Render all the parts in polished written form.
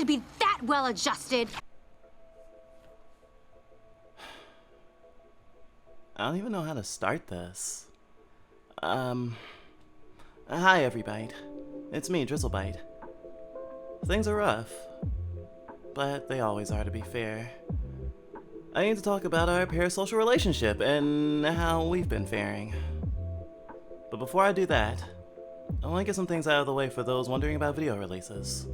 could be that well adjusted. I don't even know how to start this. Hi everybody. It's me, Drizzlebite. Things are rough, but they always are, to be fair. I need to talk about our parasocial relationship and how we've been faring. But before I do that, I want to get some things out of the way for those wondering about video releases.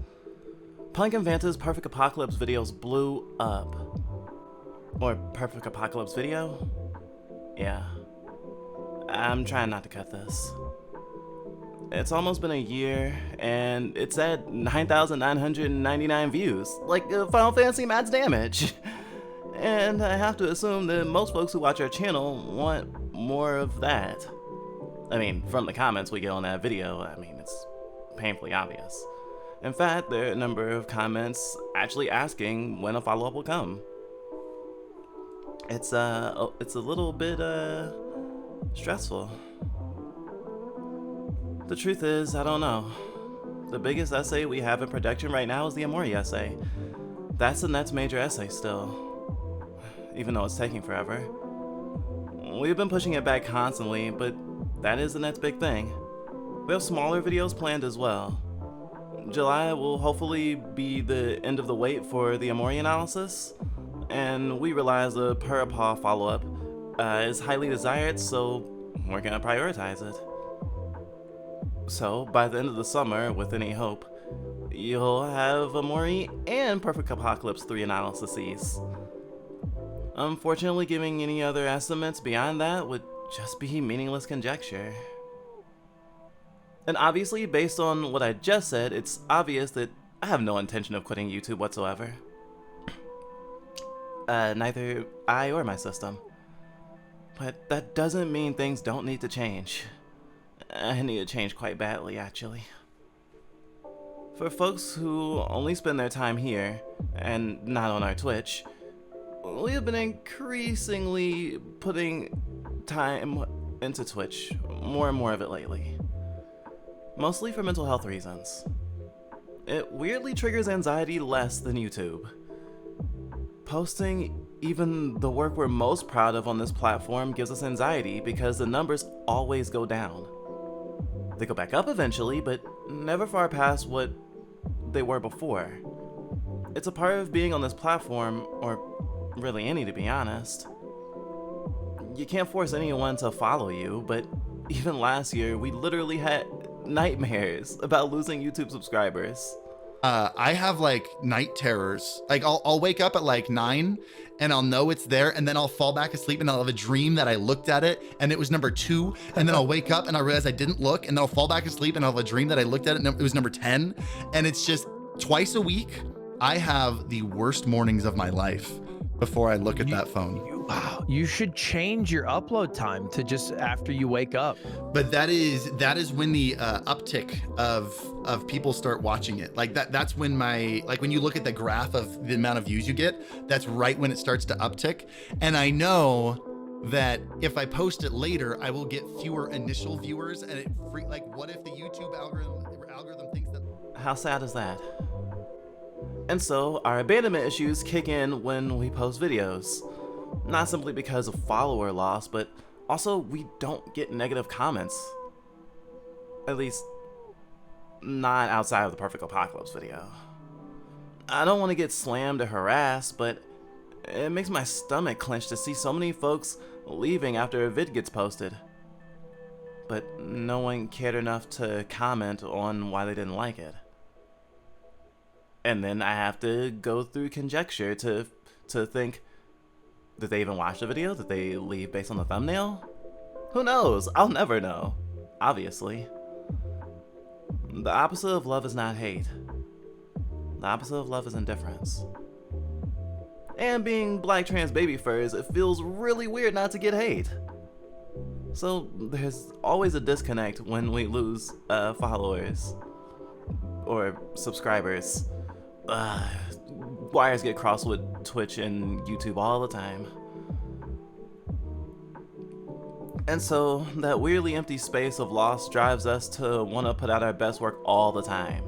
Punk and Vanta's Perfect Apocalypse videos blew up. Or Perfect Apocalypse video? Yeah. I'm trying not to cut this. It's almost been a year, and it's at 9,999 views, like Final Fantasy Max Damage. And I have to assume that most folks who watch our channel want more of that. I mean, from the comments we get on that video, I mean, it's painfully obvious. In fact, there are a number of comments actually asking when a follow-up will come. It's a little bit, stressful. The truth is, I don't know. The biggest essay we have in production right now is the Omori essay. That's the next major essay still, even though it's taking forever. We've been pushing it back constantly, but that is the next big thing. We have smaller videos planned as well. July will hopefully be the end of the wait for the Omori analysis, and we realize the Purr Apaw follow-up is highly desired, so we're gonna prioritize it. So, by the end of the summer, with any hope, you'll have Omori and Perfect Apocalypse 3 analyses. Unfortunately, giving any other estimates beyond that would just be meaningless conjecture. And obviously, based on what I just said, it's obvious that I have no intention of quitting YouTube whatsoever. Neither I or my system. But that doesn't mean things don't need to change. I need to change quite badly, actually. For folks who only spend their time here, and not on our Twitch, we have been increasingly putting time into Twitch, more and more of it lately. Mostly for mental health reasons. It weirdly triggers anxiety less than YouTube. Posting even the work we're most proud of on this platform gives us anxiety because the numbers always go down. They go back up eventually, but never far past what they were before. It's a part of being on this platform, or really any, to be honest. You can't force anyone to follow you, but even last year, we literally had nightmares about losing YouTube subscribers. I have like night terrors. Like I'll wake up at like 9 and I'll know it's there, and then I'll fall back asleep and I'll have a dream that I looked at it and it was number 2, and then I'll wake up and I'll realize I didn't look, and then I'll fall back asleep and I'll have a dream that I looked at it and it was number 10. And it's just twice a week. I have the worst mornings of my life before I look at that phone. Wow, you should change your upload time to just after you wake up. But that is when the uptick of people start watching it. Like that's when when you look at the graph of the amount of views you get, that's right when it starts to uptick. And I know that if I post it later, I will get fewer initial viewers, and what if the YouTube algorithm thinks that? How sad is that? And so, our abandonment issues kick in when we post videos. Not simply because of follower loss, but also we don't get negative comments. At least, not outside of the Perfect Apocalypse video. I don't want to get slammed or harassed, but it makes my stomach clench to see so many folks leaving after a vid gets posted. But no one cared enough to comment on why they didn't like it. And then I have to go through conjecture to think, did they even watch the video? Did they leave based on the thumbnail? Who knows? I'll never know. Obviously. The opposite of love is not hate. The opposite of love is indifference. And being black trans baby furs, it feels really weird not to get hate. So there's always a disconnect when we lose followers or subscribers. Wires get crossed with Twitch and YouTube all the time. And so that weirdly empty space of loss drives us to want to put out our best work all the time.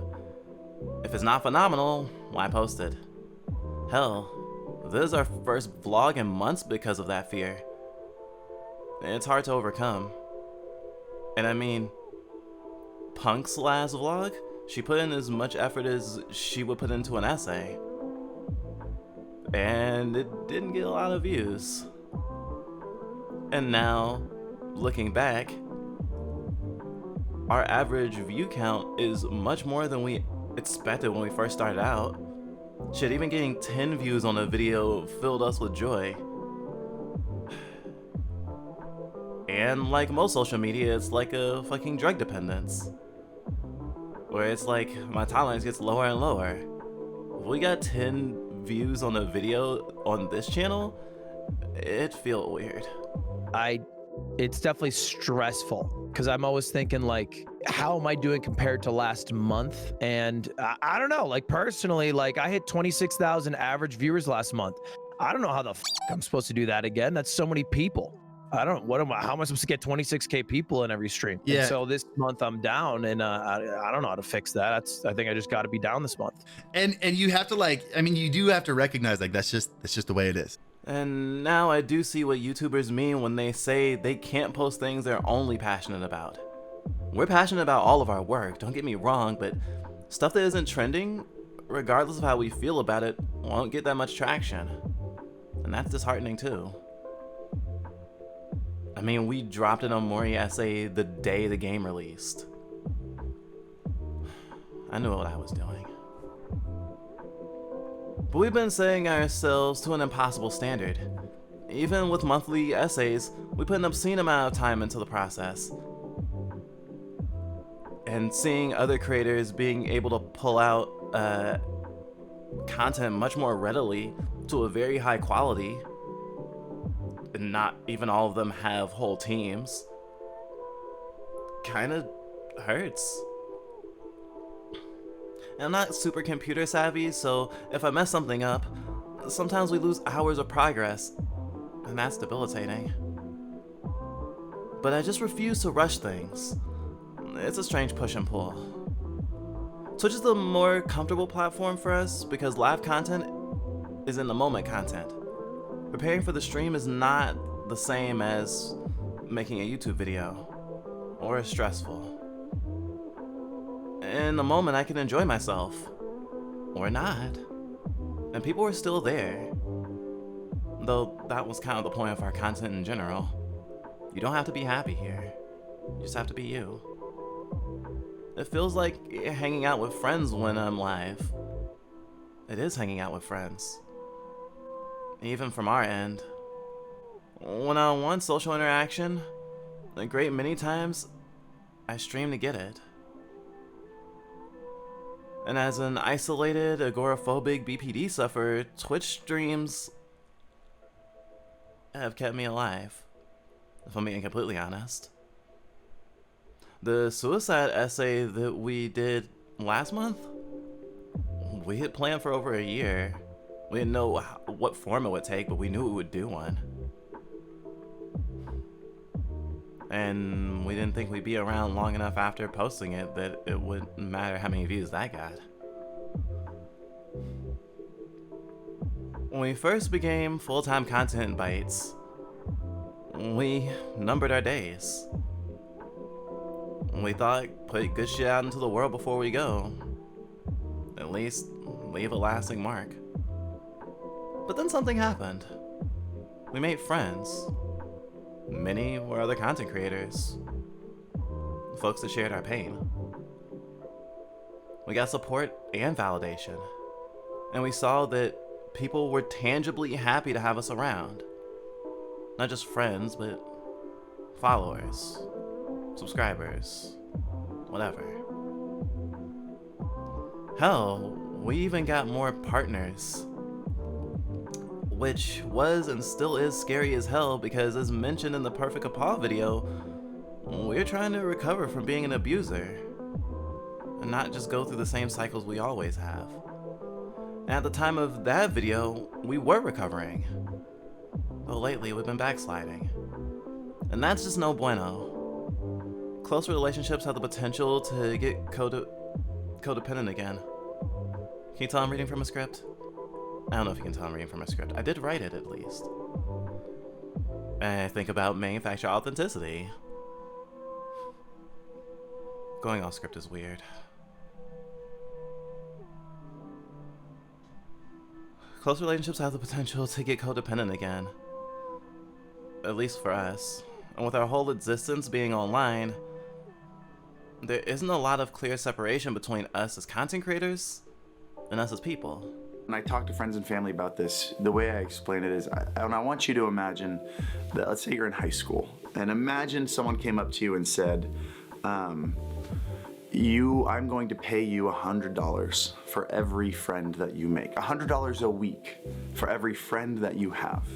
If it's not phenomenal, why post it? Hell, this is our first vlog in months because of that fear. It's hard to overcome. And I mean, Punk's last vlog, she put in as much effort as she would put into an essay. And it didn't get a lot of views. And now, looking back, our average view count is much more than we expected when we first started out. Shit, even getting 10 views on a video filled us with joy. And like most social media, it's like a fucking drug dependence. Where it's like, my tolerance gets lower and lower. If we got 10 views on a video on this channel, it feel weird. It's definitely stressful because I'm always thinking like, how am I doing compared to last month? And I don't know, like personally, like I hit 26,000 average viewers last month. I don't know how the I'm supposed to do that again. That's so many people. How am I supposed to get 26K people in every stream? Yeah. And so this month I'm down, and I don't know how to fix that. I think I just got to be down this month. And you have to like, I mean, you do have to recognize like that's just the way it is. And now I do see what YouTubers mean when they say they can't post things they're only passionate about. We're passionate about all of our work, don't get me wrong, but stuff that isn't trending, regardless of how we feel about it, won't get that much traction. And that's disheartening too. I mean, we dropped an Omori essay the day the game released. I knew what I was doing. But we've been setting ourselves to an impossible standard. Even with monthly essays, we put an obscene amount of time into the process. And seeing other creators being able to pull out content much more readily to a very high quality, and not even all of them have whole teams, kind of hurts. And I'm not super computer savvy, so if I mess something up, sometimes we lose hours of progress, and that's debilitating. But I just refuse to rush things. It's a strange push and pull. Twitch is the more comfortable platform for us because live content is in the moment content. Preparing for the stream is not the same as making a YouTube video, or as stressful. In the moment, I can enjoy myself, or not, and people are still there. Though that was kind of the point of our content in general. You don't have to be happy here, you just have to be you. It feels like hanging out with friends when I'm live. It is hanging out with friends. Even from our end. One-on-one social interaction, a great many times, I stream to get it. And as an isolated, agoraphobic BPD sufferer, Twitch streams have kept me alive, if I'm being completely honest. The suicide essay that we did last month, we had planned for over a year. We didn't know what form it would take, but we knew we would do one. And we didn't think we'd be around long enough after posting it that it wouldn't matter how many views that got. When we first became full-time content bites, we numbered our days. We thought, put good shit out into the world before we go. At least, leave a lasting mark. But then something happened. We made friends. Many were other content creators. Folks that shared our pain. We got support and validation. And we saw that people were tangibly happy to have us around. Not just friends, but followers, subscribers, whatever. Hell, we even got more partners. Which was and still is scary as hell because, as mentioned in the Purr Apaw video, we're trying to recover from being an abuser and not just go through the same cycles we always have. And at the time of that video, we were recovering, though lately we've been backsliding. And that's just no bueno. Close relationships have the potential to get codependent again. Can you tell I'm reading from a script? I don't know if you can tell I'm reading from a script. I did write it, at least. And I think about manufactured authenticity. Going off script is weird. Close relationships have the potential to get codependent again. At least for us. And with our whole existence being online, there isn't a lot of clear separation between us as content creators and us as people. When I talk to friends and family about this, the way I explain it is, I want you to imagine that, let's say you're in high school, and imagine someone came up to you and said, I'm going to pay you $100 for every friend that you make. $100 a week for every friend that you have.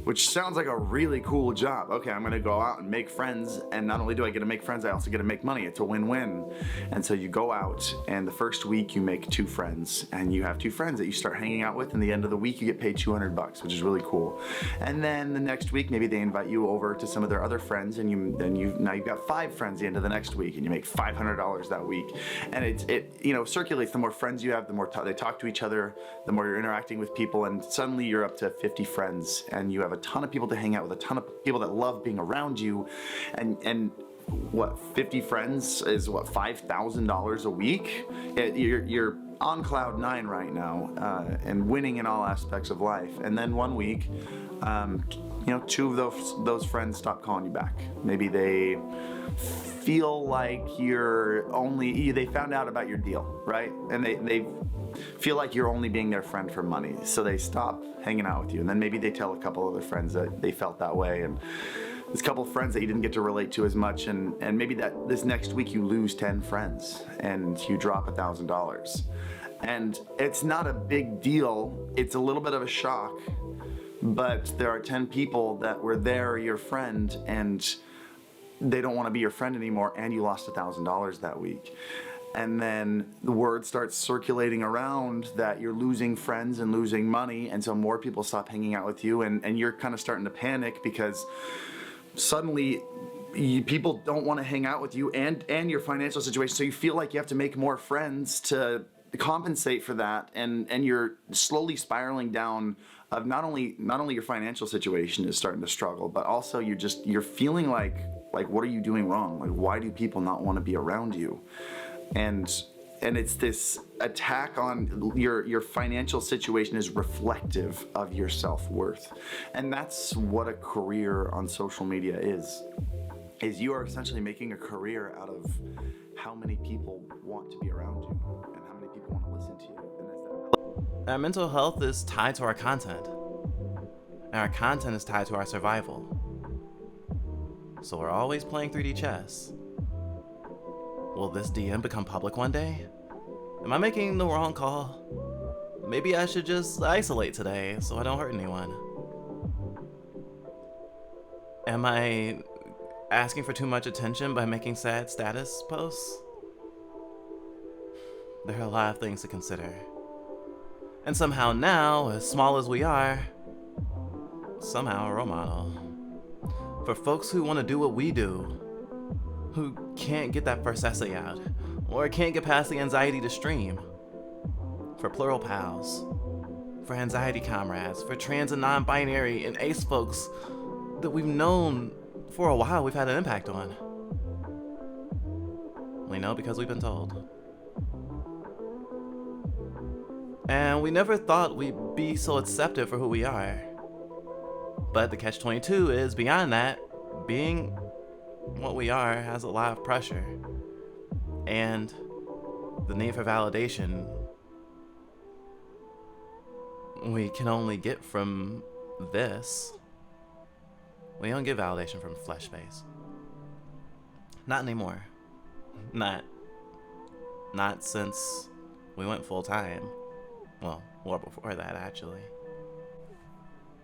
Which sounds like a really cool job. Okay, I'm gonna go out and make friends, and not only do I get to make friends, I also get to make money. It's a win-win. And so you go out, and the first week you make 2 friends, and you have 2 friends that you start hanging out with, and the end of the week you get paid $200, which is really cool. And then the next week, maybe they invite you over to some of their other friends, and now you've got 5 friends the end of the next week, and you make $500 that week. And it circulates. The more friends you have, the more they talk to each other, the more you're interacting with people, and suddenly you're up to 50 friends, and you have a ton of people to hang out with, a ton of people that love being around you, and what, 50 friends is what, $5,000 a week? You're on cloud 9 right now, and winning in all aspects of life. And then one week, 2 of those friends stop calling you back. Maybe they feel like they found out about your deal, right? And they feel like you're only being their friend for money, so they stop hanging out with you. And then maybe they tell a couple other friends that they felt that way, and there's a couple of friends that you didn't get to relate to as much, and maybe that this next week you lose 10 friends and you drop $1,000. And it's not a big deal, it's a little bit of a shock, but there are 10 people that were there, your friend, and they don't want to be your friend anymore, and you lost $1,000 that week. And then the word starts circulating around that you're losing friends and losing money, and so more people stop hanging out with you, and you're kind of starting to panic because suddenly people don't want to hang out with you and your financial situation, so you feel like you have to make more friends to compensate for that, and you're slowly spiraling down of not only your financial situation is starting to struggle, but also you're feeling like what are you doing wrong? Like, why do people not want to be around you? And it's this attack on your financial situation is reflective of your self-worth. And that's what a career on social media is you are essentially making a career out of how many people want to be around you and how many people want to listen to you. Our mental health is tied to our content, and our content is tied to our survival. So we're always playing 3D chess. Will this DM become public one day? Am I making the wrong call? Maybe I should just isolate today so I don't hurt anyone. Am I asking for too much attention by making sad status posts? There are a lot of things to consider. And somehow now, as small as we are, somehow a role model. For folks who want to do what we do, who can't get that first essay out, or can't get past the anxiety to stream. For plural pals, for anxiety comrades, for trans and non-binary and ace folks that we've known for a while we've had an impact on. We know because we've been told. And we never thought we'd be so accepted for who we are. But the catch-22 is, beyond that, being what we are has a lot of pressure. And the need for validation we can only get from this. We don't get validation from flesh space. Not anymore. Not since we went full time. Well, before that, actually.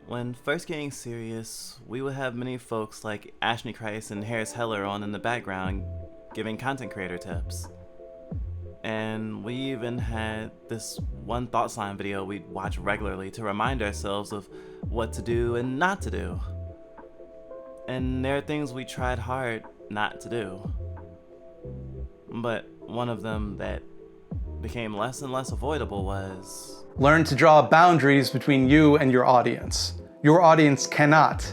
When first getting serious, we would have many folks like Ashley Christ and Harris Heller on in the background giving content creator tips. And we even had this one Thoughts Line video we'd watch regularly to remind ourselves of what to do and not to do. And there are things we tried hard not to do. But one of them that became less and less avoidable was... Learn to draw boundaries between you and your audience. Your audience cannot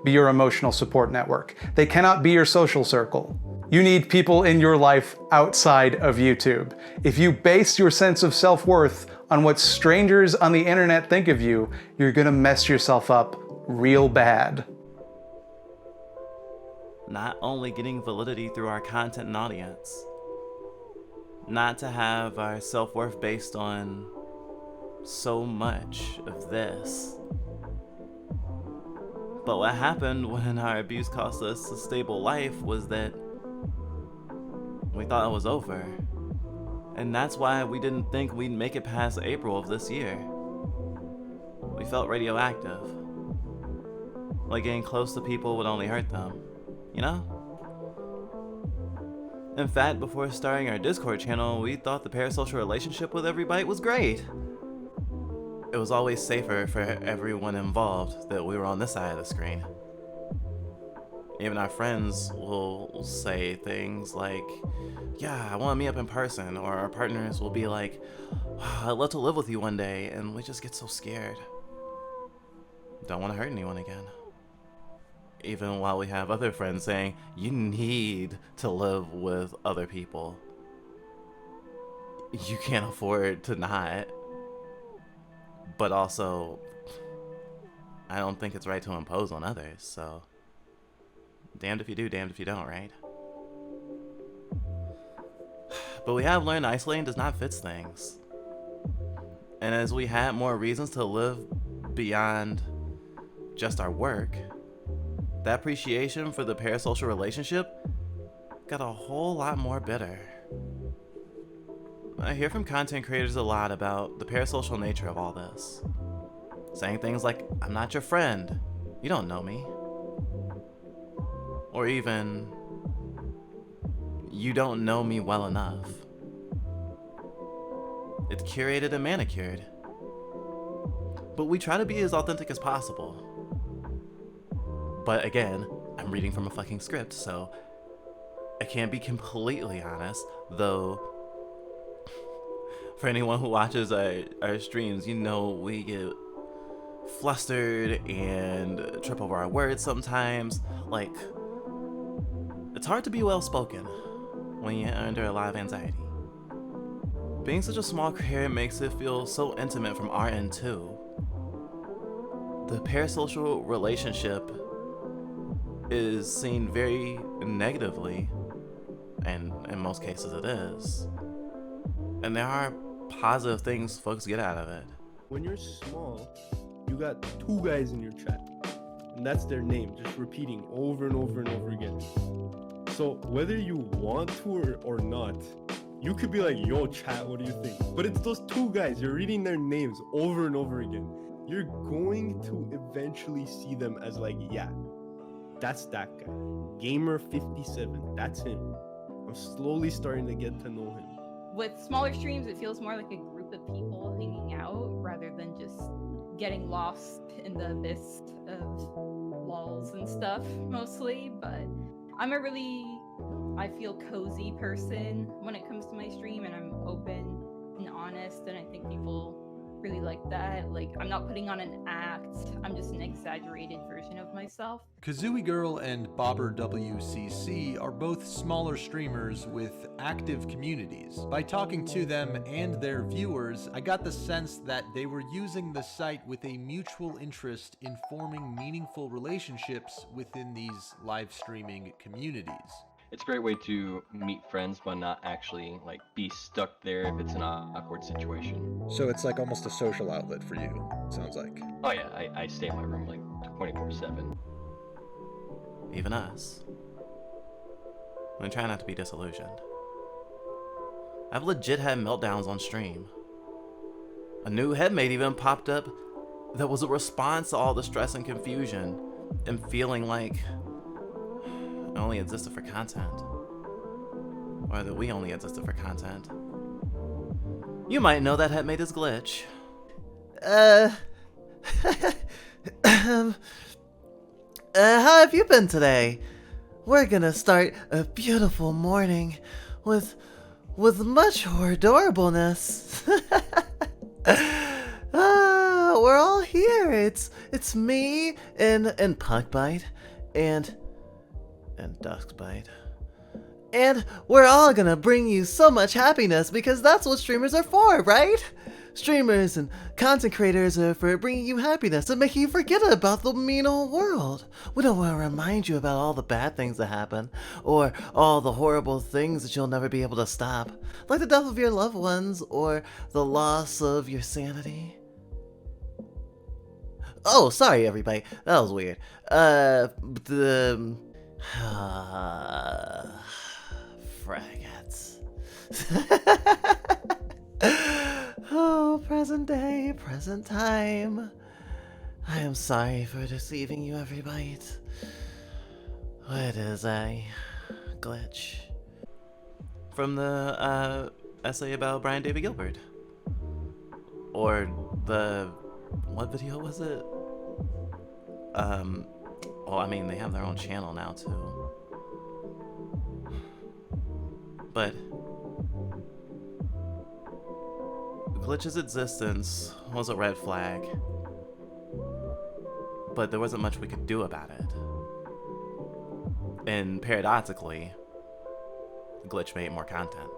be your emotional support network. They cannot be your social circle. You need people in your life outside of YouTube. If you base your sense of self-worth on what strangers on the internet think of you, you're gonna mess yourself up real bad. Not only getting validity through our content and audience, not to have our self-worth based on so much of this. But what happened when our abuse cost us a stable life was that we thought it was over. And that's why we didn't think we'd make it past April of this year. We felt radioactive. Like getting close to people would only hurt them, you know? In fact, before starting our Discord channel, we thought the parasocial relationship with everybody was great. It was always safer for everyone involved that we were on this side of the screen. Even our friends will say things like, yeah, I want to meet up in person, or our partners will be like, I'd love to live with you one day, and we just get so scared. Don't want to hurt anyone again. Even while we have other friends saying, you need to live with other people. You can't afford to not. But also, I don't think it's right to impose on others, so damned if you do, damned if you don't, right? But we have learned isolating does not fix things. And as we had more reasons to live beyond just our work, that appreciation for the parasocial relationship got a whole lot more bitter. I hear from content creators a lot about the parasocial nature of all this. Saying things like, I'm not your friend, you don't know me. Or even, you don't know me well enough. It's curated and manicured. But we try to be as authentic as possible. But again, I'm reading from a fucking script, so I can't be completely honest, though for anyone who watches our streams, you know we get flustered and trip over our words sometimes. Like, it's hard to be well spoken when you're under a lot of anxiety. Being such a small creator makes it feel so intimate from our end too. The parasocial relationship is seen very negatively, and in most cases it is. And there are positive things folks get out of it. When you're small, you got two guys in your chat, and that's their name, just repeating over and over and over again. So whether you want to or not, you could be like, yo chat, what do you think? But it's those two guys, you're reading their names over and over again. You're going to eventually see them as like, yeah, that's that guy. Gamer57, that's him. I'm slowly starting to get to know him. With smaller streams, it feels more like a group of people hanging out rather than just getting lost in the abyss of walls and stuff, mostly. But I'm a really, I feel cozy person when it comes to my stream, and I'm open and honest, and I think people really like that. Like, I'm not putting on an act, I'm just an exaggerated version of myself. Kazooie Girl and Bobber WCC are both smaller streamers with active communities. By talking to them and their viewers, I got the sense that they were using the site with a mutual interest in forming meaningful relationships within these live streaming communities. It's a great way to meet friends, but not actually like be stuck there if it's an awkward situation. So it's like almost a social outlet for you, sounds like. Oh yeah, I stay in my room like 24/7. Even us. We try not to be disillusioned. I've legit had meltdowns on stream. A new headmate even popped up that was a response to all the stress and confusion and feeling like it only existed for content. Or that we only existed for content. You might know that headmate is Glitch. How have you been today? We're gonna start a beautiful morning with with much more adorableness. We're all here. It's me and Punkbite and Duskbite. And we're all gonna bring you so much happiness because that's what streamers are for, right? Streamers and content creators are for bringing you happiness and making you forget about the mean old world. We don't want to remind you about all the bad things that happen or all the horrible things that you'll never be able to stop, like the death of your loved ones or the loss of your sanity. Oh, sorry everybody, that was weird. Fraggots. Oh, present day, present time. I am sorry for deceiving you, everybody. What is a glitch? From the essay about Brian David Gilbert. Or the, what video was it? Well, I mean, they have their own channel now too. But Glitch's existence was a red flag, but there wasn't much we could do about it. And paradoxically, Glitch made more content.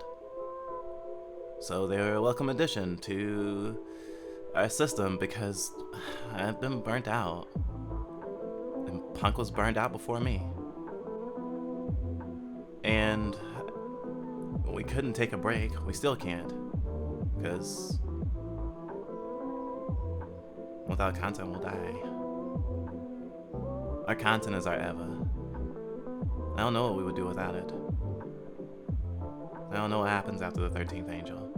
So they were a welcome addition to our system because I've been burnt out. And Punk was burned out before me. And we couldn't take a break. We still can't. Because without content, we'll die. Our content is our Eva. I don't know what we would do without it. I don't know what happens after the 13th angel.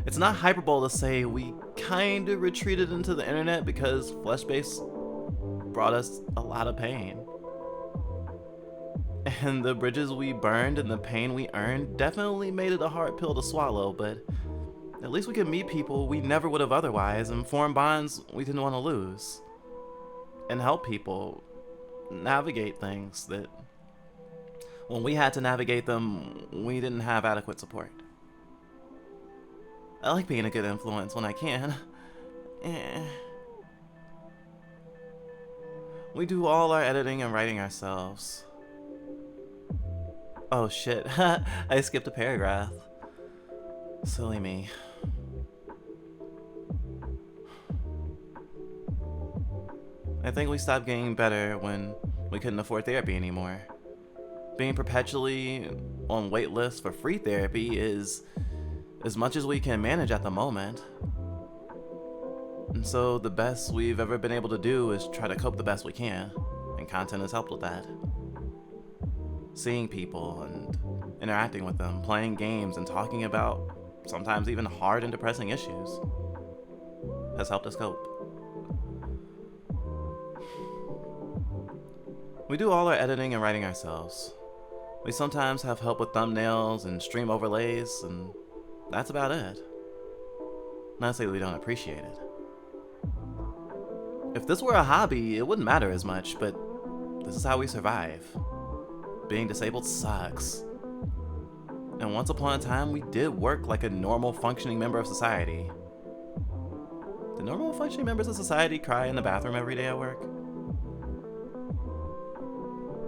It's not hyperbole to say we kind of retreated into the internet because Fleshbase brought us a lot of pain. And the bridges we burned and the pain we earned definitely made it a hard pill to swallow, but at least we could meet people we never would have otherwise and form bonds we didn't want to lose. And help people navigate things that, when we had to navigate them, we didn't have adequate support. I like being a good influence when I can. We do all our editing and writing ourselves. Oh shit, I skipped a paragraph. Silly me. I think we stopped getting better when we couldn't afford therapy anymore. Being perpetually on wait lists for free therapy is as much as we can manage at the moment. And so the best we've ever been able to do is try to cope the best we can, and content has helped with that. Seeing people and interacting with them, playing games and talking about sometimes even hard and depressing issues has helped us cope. We do all our editing and writing ourselves. We sometimes have help with thumbnails and stream overlays, and that's about it. Not to say we don't appreciate it. If this were a hobby, it wouldn't matter as much, but this is how we survive. Being disabled sucks. And once upon a time, we did work like a normal functioning member of society. Do normal functioning members of society cry in the bathroom every day at work?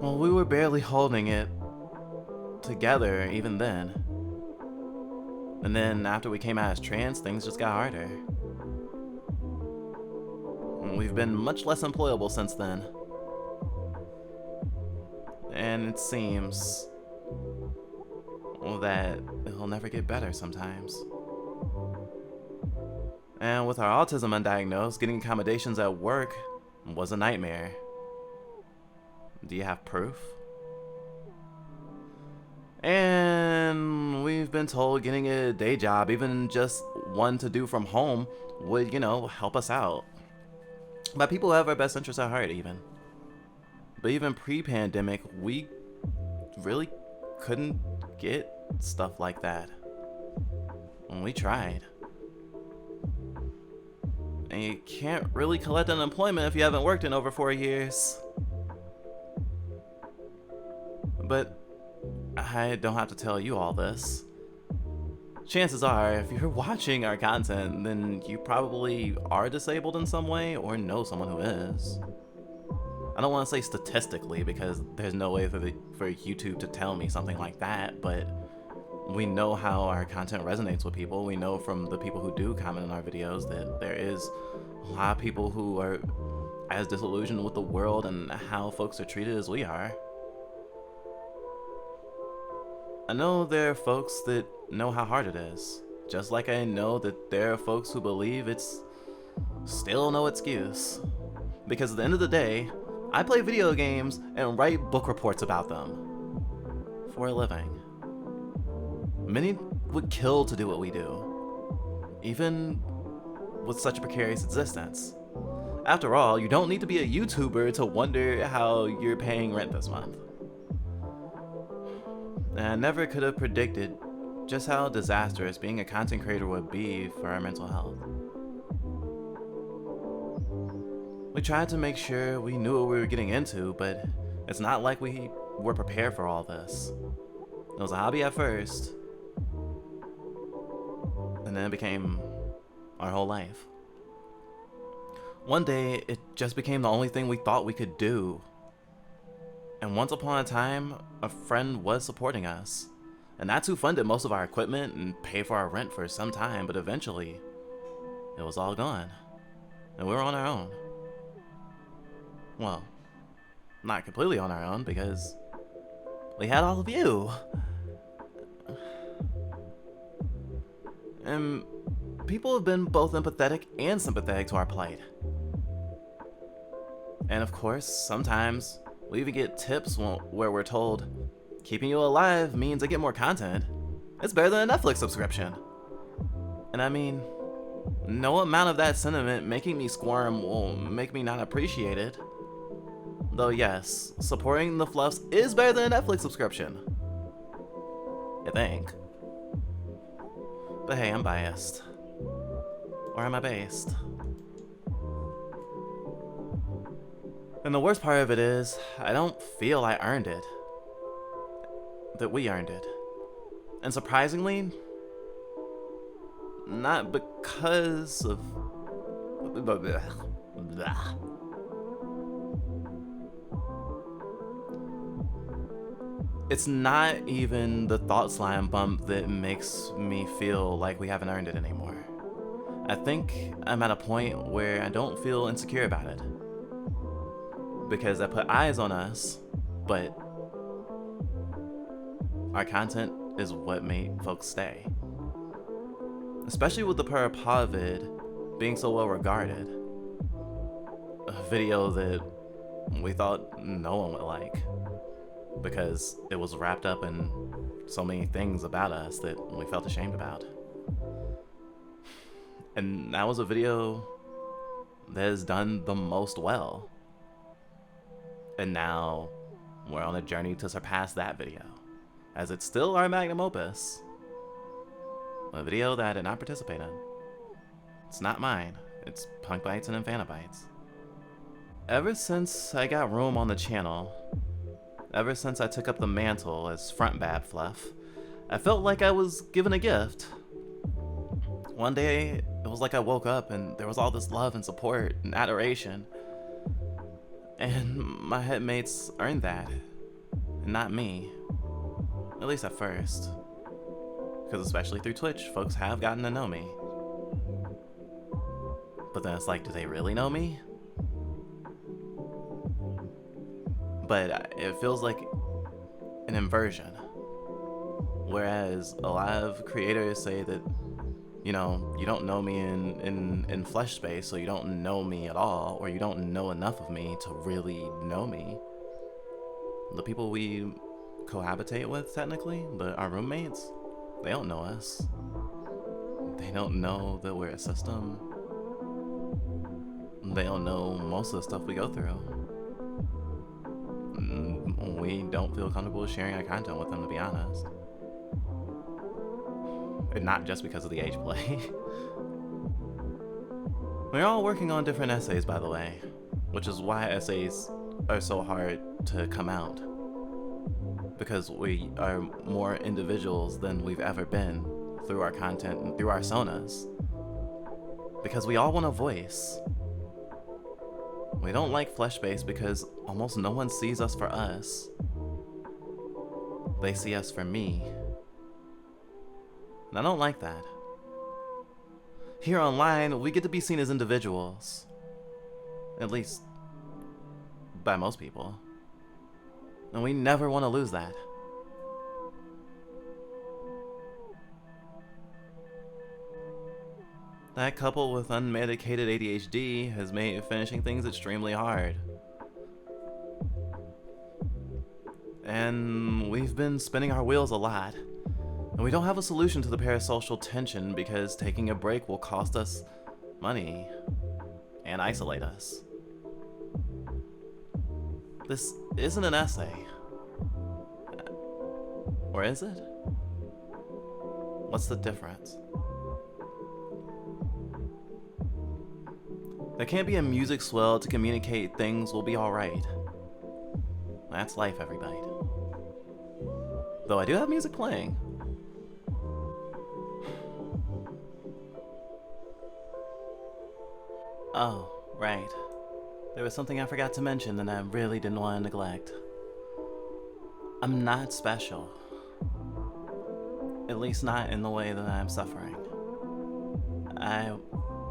Well, we were barely holding it together even then. And then after we came out as trans, things just got harder. And we've been much less employable since then. And it seems that it'll never get better sometimes. And with our autism undiagnosed, getting accommodations at work was a nightmare. Do you have proof? And we've been told getting a day job, even just one to do from home, would, help us out. By people who have our best interests at heart, even. But even pre-pandemic, we really couldn't get stuff like that. And we tried. And you can't really collect unemployment if you haven't worked in over 4 years. But I don't have to tell you all this. Chances are, if you're watching our content, then you probably are disabled in some way or know someone who is. I don't want to say statistically because there's no way for YouTube to tell me something like that, but we know how our content resonates with people. We know from the people who do comment on our videos that there is a lot of people who are as disillusioned with the world and how folks are treated as we are. I know there are folks that know how hard it is, just like I know that there are folks who believe it's still no excuse. Because at the end of the day, I play video games and write book reports about them for a living. Many would kill to do what we do, even with such a precarious existence. After all, you don't need to be a YouTuber to wonder how you're paying rent this month. And I never could have predicted just how disastrous being a content creator would be for our mental health. We tried to make sure we knew what we were getting into, but it's not like we were prepared for all this. It was a hobby at first, and then it became our whole life. One day, it just became the only thing we thought we could do. And once upon a time, a friend was supporting us. And that's who funded most of our equipment and paid for our rent for some time, but eventually, it was all gone. And we were on our own. Well, not completely on our own because we had all of you. And people have been both empathetic and sympathetic to our plight. And of course, sometimes we even get tips where we're told, keeping you alive means I get more content. It's better than a Netflix subscription. And I mean, no amount of that sentiment making me squirm will make me not appreciate it. Though yes, supporting the Fluffs is better than a Netflix subscription. I think. But hey, I'm biased. Or am I based? And the worst part of it is, I don't feel I earned it. That we earned it. And surprisingly, not because of... It's not even the thought slime bump that makes me feel like we haven't earned it anymore. I think I'm at a point where I don't feel insecure about it. Because I put eyes on us, but our content is what made folks stay. Especially with the Purr Apaw vid being so well regarded. A video that we thought no one would like. Because it was wrapped up in so many things about us that we felt ashamed about. And that was a video that has done the most well. And now we're on a journey to surpass that video, as it's still our magnum opus. A video that I did not participate in. It's not mine, it's Punkbytes and Infanabytes. Ever since I got room on the channel, ever since I took up the mantle as front bab Fluff, I felt like I was given a gift. One day, it was like I woke up and there was all this love and support and adoration. And my headmates earned that, and not me. At least at first. Because especially through Twitch, folks have gotten to know me. But then it's like, do they really know me? But it feels like an inversion. Whereas a lot of creators say that, you know, you don't know me in flesh space, so you don't know me at all, or you don't know enough of me to really know me. The people we cohabitate with, technically, our roommates, they don't know us. They don't know that we're a system. They don't know most of the stuff we go through. We don't feel comfortable sharing our content with them, to be honest. And not just because of the age play. We're all working on different essays, by the way, which is why essays are so hard to come out. because we are more individuals than we've ever been through our content and through our sonas. Because we all want a voice. We don't like flesh-based because almost no one sees us for us. They see us for me. And I don't like that. Here online, we get to be seen as individuals. At least, by most people. And we never want to lose that. That coupled with unmedicated ADHD has made finishing things extremely hard. And we've been spinning our wheels a lot. And we don't have a solution to the parasocial tension because taking a break will cost us money and isolate us. This isn't an essay. Or is it? What's the difference? There can't be a music swell to communicate things will be alright. That's life, everybody. Though I do have music playing. Oh, right. There was something I forgot to mention that I really didn't want to neglect. I'm not special. At least not in the way that I'm suffering. I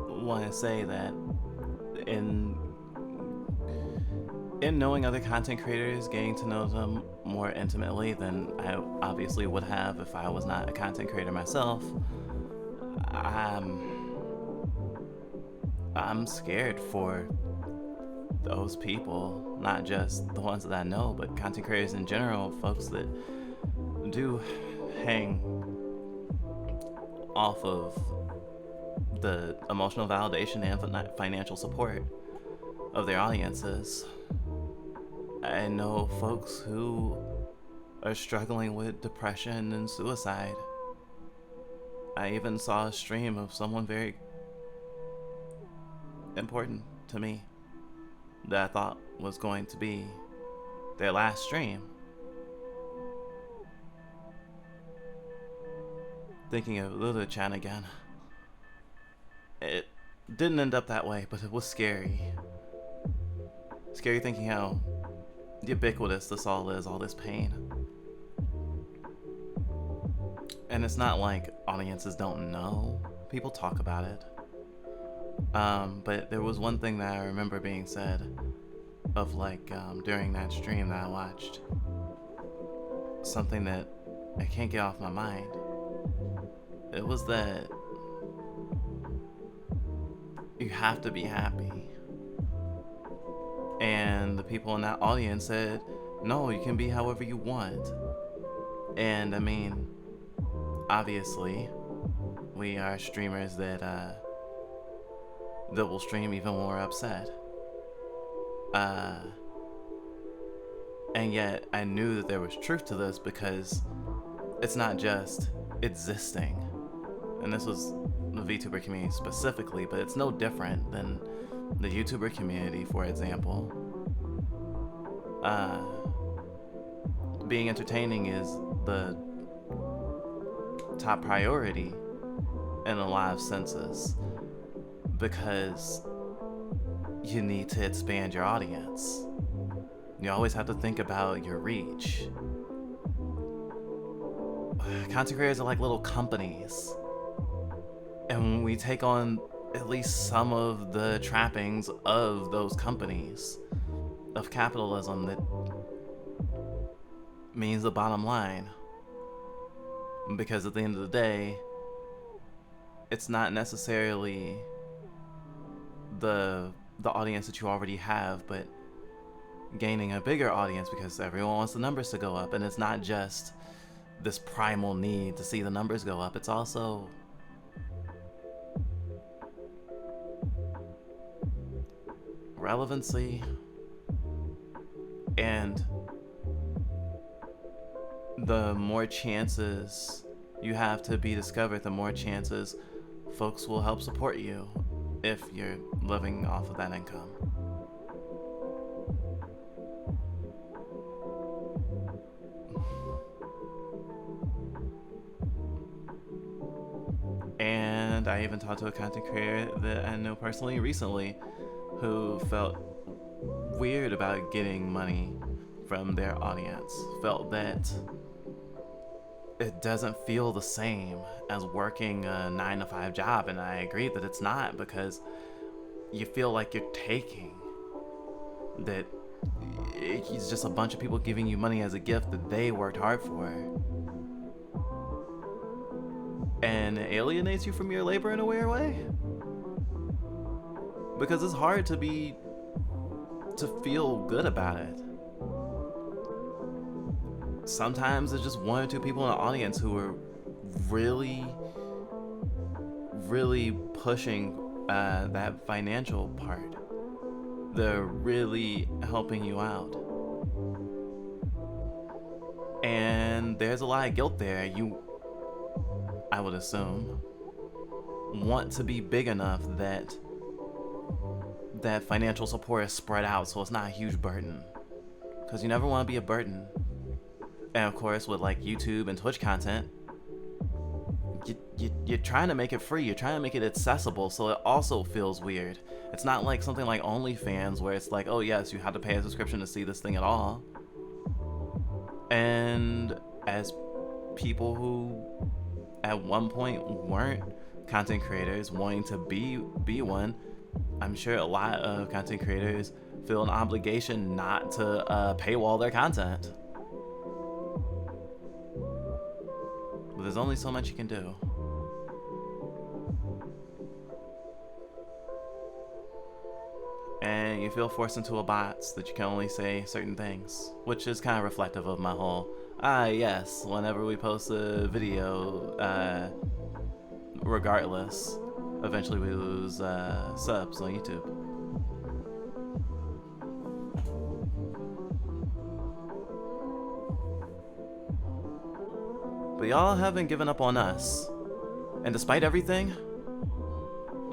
want to say that in knowing other content creators, getting to know them more intimately than I obviously would have if I was not a content creator myself, I'm scared for those people, not just the ones that I know, but content creators in general, folks that do hang off of the emotional validation and financial support of their audiences. I know folks who are struggling with depression and suicide. I even saw a stream of someone very important to me that I thought was going to be their last stream. Thinking of Ludwig again. It didn't end up that way, but it was scary. Scary thinking how ubiquitous this all is, all this pain. And it's not like audiences don't know. People talk about it. But there was one thing that I remember being said of during that stream that I watched. Something that I can't get off my mind. It was that you have to be happy. And the people in that audience said, no, you can be however you want. And I mean, obviously, we are streamers that will stream even more upset. And yet I knew that there was truth to this because it's not just existing. And this was the VTuber community specifically, but it's no different than the YouTuber community, for example. Being entertaining is the top priority in a lot of senses because you need to expand your audience. You always have to think about your reach. Content creators are like little companies. And when we take on at least some of the trappings of those companies, of capitalism, that means the bottom line. Because at the end of the day, it's not necessarily the audience that you already have, but gaining a bigger audience because everyone wants the numbers to go up. And it's not just this primal need to see the numbers go up, it's also relevancy and the more chances you have to be discovered, the more chances folks will help support you if you're living off of that income. And I even talked to a content creator that I know personally recently who felt weird about getting money from their audience, felt that it doesn't feel the same as working a 9-to-5 job. And I agree that it's not, because you feel like you're taking, that it's just a bunch of people giving you money as a gift that they worked hard for. And it alienates you from your labor in a weird way. Because it's hard to feel good about it. Sometimes it's just 1 or 2 people in the audience who are really, really pushing that financial part. They're really helping you out. And there's a lot of guilt there. You, I would assume, want to be big enough that that financial support is spread out so it's not a huge burden. Because you never want to be a burden. And of course, with like YouTube and Twitch content, you're trying to make it free. You're trying to make it accessible, so it also feels weird. It's not like something like OnlyFans where it's like, oh yes, you have to pay a subscription to see this thing at all. And as people who at one point weren't content creators wanting to be one, I'm sure a lot of content creators feel an obligation not to paywall their content. But there's only so much you can do. And you feel forced into a box that you can only say certain things, which is kind of reflective of my whole, yes, whenever we post a video, regardless, eventually we lose subs on YouTube. But y'all haven't given up on us. And despite everything,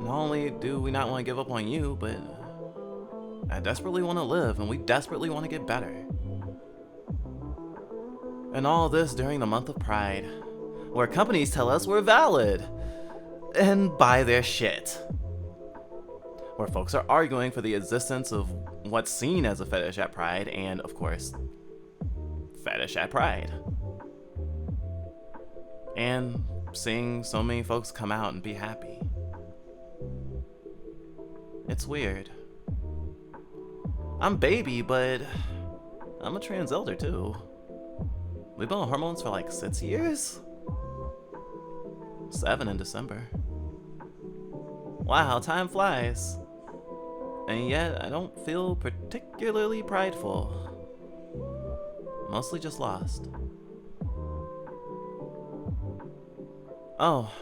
not only do we not want to give up on you, but I desperately want to live, and we desperately want to get better. And all this during the month of Pride, where companies tell us we're valid and buy their shit. Where folks are arguing for the existence of what's seen as a fetish at Pride, and of course, fetish at Pride. And seeing so many folks come out and be happy. It's weird. I'm baby, but I'm a trans elder too. We've been on hormones for like 6 years? 7 in December. Wow, time flies. And yet I don't feel particularly prideful. Mostly just lost. Oh,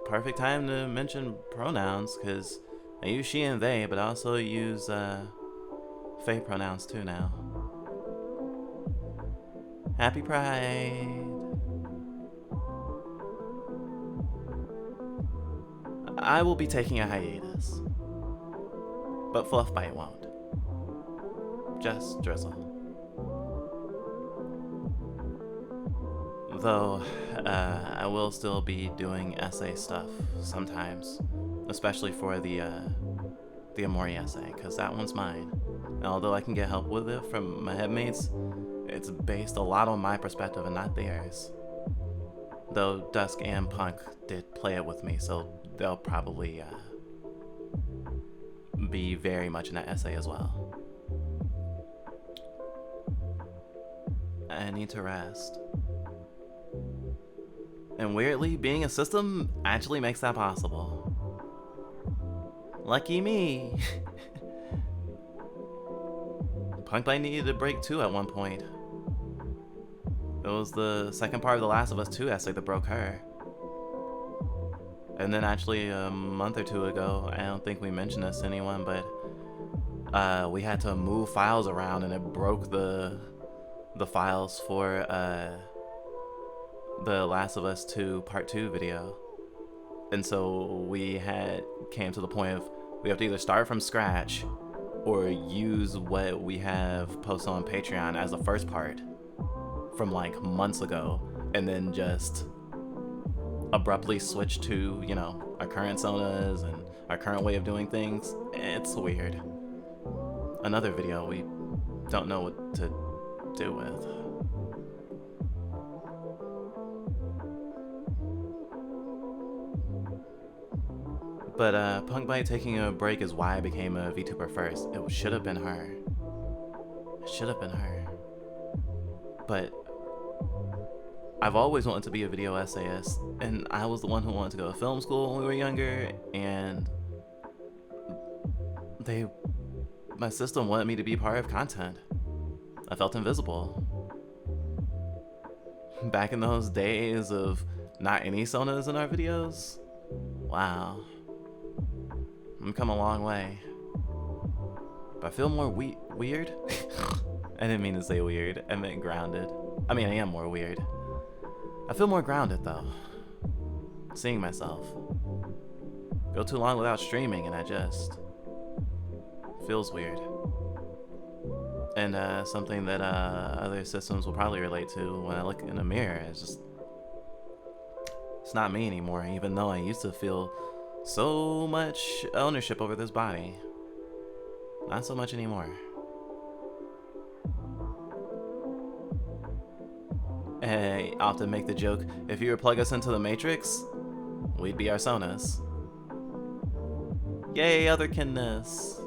perfect time to mention pronouns, because I use she and they, but I also use they pronouns too now. Happy Pride! I will be taking a hiatus, but Fluffbyte won't. Just Drizzle. Though, I will still be doing essay stuff sometimes, especially for the Omori essay, because that one's mine. And although I can get help with it from my headmates, it's based a lot on my perspective and not theirs. Though Dusk and Punk did play it with me, so they'll probably be very much in that essay as well. I need to rest. And weirdly, being a system actually makes that possible. Lucky me. Punkbite needed a break too at one point. It was the second part of The Last of Us 2 essay that broke her. And then actually a month or two ago, I don't think we mentioned this to anyone, but we had to move files around and it broke the files for The Last of Us 2 Part 2 video. And so we came to the point of we have to either start from scratch or use what we have posted on Patreon as the first part from like months ago, and then just abruptly switch to, you know, our current sonas and our current way of doing things, it's weird. Another video we don't know what to do with. But Punkbite taking a break is why I became a VTuber first. It should have been her. It should have been her. But I've always wanted to be a video essayist, and I was the one who wanted to go to film school when we were younger, and my system wanted me to be part of content. I felt invisible. Back in those days of not any sonas in our videos, wow. I've come a long way. But I feel more weird. I didn't mean to say weird, I meant grounded. I mean, I am more weird. I feel more grounded though. Seeing myself. Go too long without streaming and I just feels weird. And something that other systems will probably relate to when I look in a mirror is just, it's not me anymore, even though I used to feel so much ownership over this body. Not so much anymore. I often make the joke, if you were to plug us into the Matrix, we'd be our sonas. Yay, otherkinness.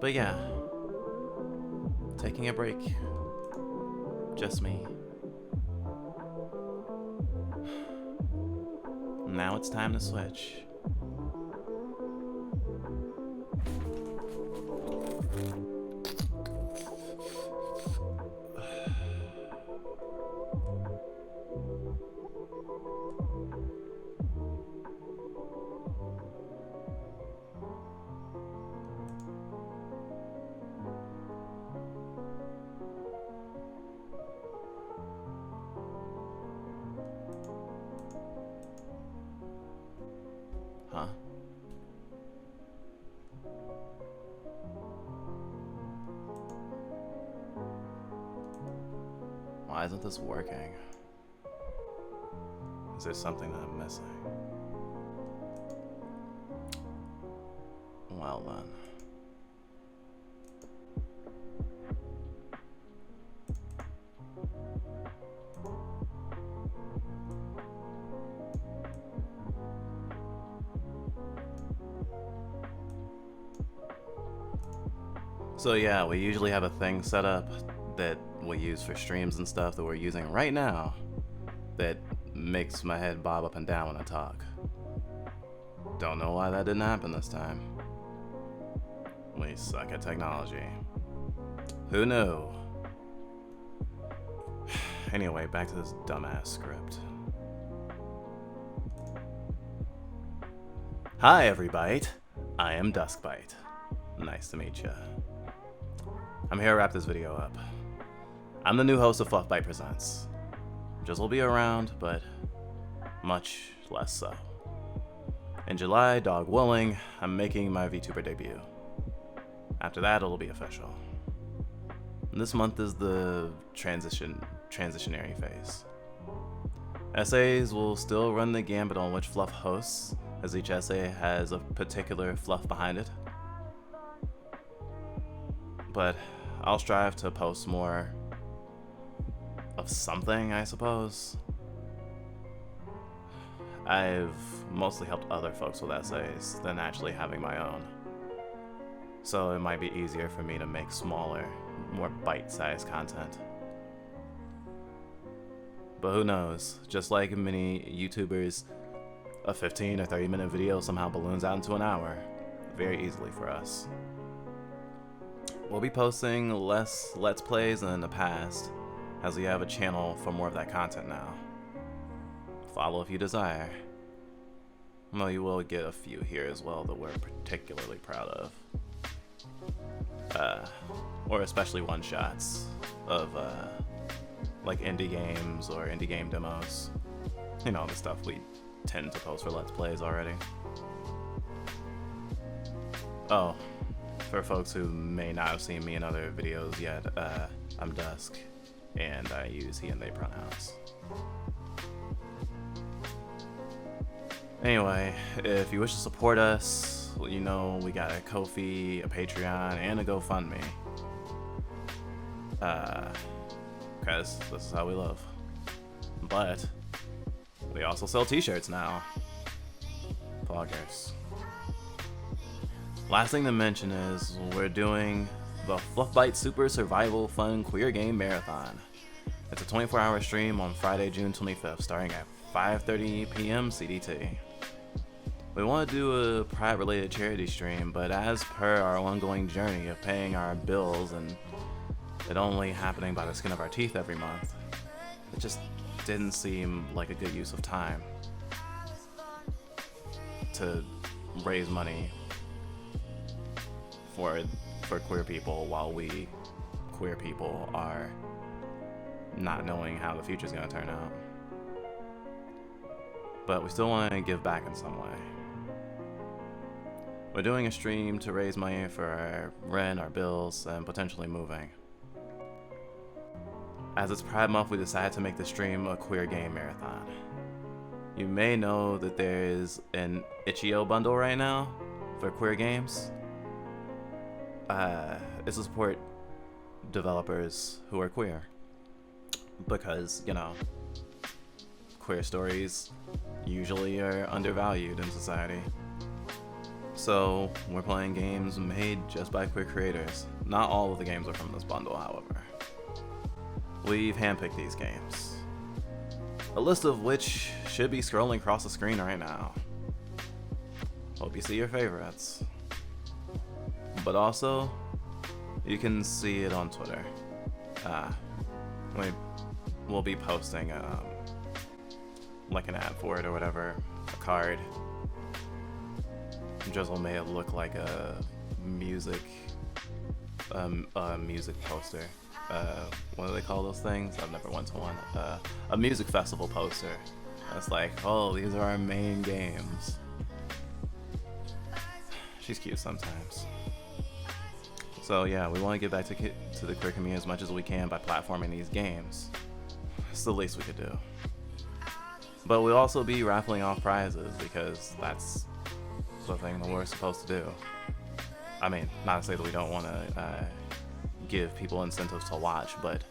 But yeah, taking a break. Just me. Now it's time to switch. Huh? Why isn't this working? Is there something that I'm missing? Well then. So yeah, we usually have a thing set up that we use for streams and stuff that we're using right now that makes my head bob up and down when I talk. Don't know why that didn't happen this time. We suck at technology. Who knew? Anyway, back to this dumbass script. Hi everybody, I am Duskbite. Nice to meet ya. I'm here to wrap this video up. I'm the new host of Fluffbyte Presents. Drizzle will be around, but much less so. In July, dog willing, I'm making my VTuber debut. After that, it'll be official. This month is the transitionary phase. Essays will still run the gambit on which fluff hosts, as each essay has a particular fluff behind it. But I'll strive to post more of something, I suppose. I've mostly helped other folks with essays than actually having my own. So it might be easier for me to make smaller, more bite-sized content. But who knows, just like many YouTubers, a 15 or 30 minute video somehow balloons out into an hour, very easily for us. We'll be posting less Let's Plays than in the past, as we have a channel for more of that content now. Follow if you desire. Though you will get a few here as well that we're particularly proud of. Or especially one-shots of like indie games or indie game demos. You know, the stuff we tend to post for Let's Plays already. Oh. For folks who may not have seen me in other videos yet, I'm Dusk. and I use he and they pronouns. Anyway, if you wish to support us, you know we got a Ko-fi, a Patreon, and a GoFundMe. Because this is how we live. But we also sell t-shirts now. Vloggers. Last thing to mention is we're doing the Fluffbyte Super Survival Fun Queer Game Marathon. It's a 24-hour stream on Friday, June 25th, starting at 5:30 p.m. CDT. We want to do a Pride-related charity stream, but as per our ongoing journey of paying our bills and it only happening by the skin of our teeth every month, it just didn't seem like a good use of time to raise money for queer people while we queer people are not knowing how the future's going to turn out. But we still want to give back in some way. We're doing a stream to raise money for our rent, our bills, and potentially moving. As it's Pride Month, we decided to make the stream a queer game marathon. You may know that there is an itch.io bundle right now for queer games. It's to support developers who are queer. Because, you know, queer stories usually are undervalued in society. So, we're playing games made just by queer creators. Not all of the games are from this bundle, however. We've handpicked these games, a list of which should be scrolling across the screen right now. Hope you see your favorites. But also, you can see it on Twitter. We'll be posting like an ad for it or whatever, a card. Drizzle made it look like a music poster. What do they call those things? I've never went to one. A music festival poster. It's like, oh, these are our main games. She's cute sometimes. So yeah, we want to get back to the queer community as much as we can by platforming these games. It's the least we could do. But we'll also be raffling off prizes because that's the thing that we're supposed to do. I mean, not to say that we don't want to give people incentives to watch, but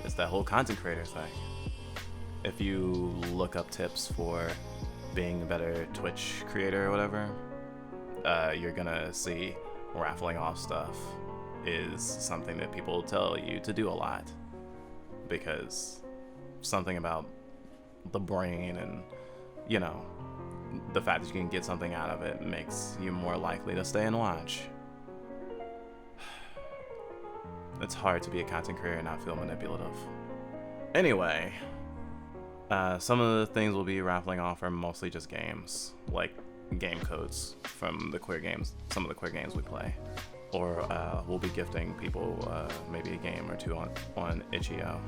it's that whole content creator thing. If you look up tips for being a better Twitch creator or whatever, you're gonna see raffling off stuff is something that people tell you to do a lot, because something about the brain and, you know, the fact that you can get something out of it makes you more likely to stay and watch. It's hard to be a content creator and not feel manipulative. Anyway, some of the things we'll be raffling off are mostly just games, like game codes from the queer games, some of the queer games we play. Or we'll be gifting people maybe a game or two on itch.io,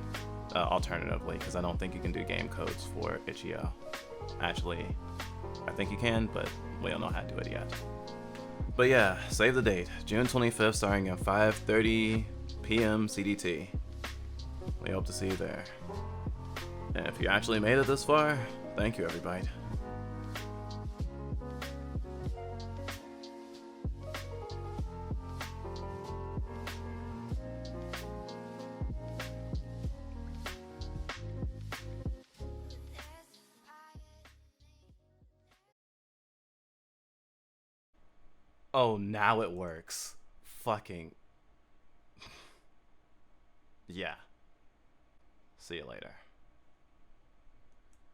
alternatively, because I don't think you can do game codes for itch.io. Actually, I think you can, but we don't know how to do it yet. But yeah, save the date, June 25th, starting at 5:30 p.m. CDT. We hope to see you there. And if you actually made it this far, thank you, everybody. Oh, now it works. Fucking. Yeah. See you later.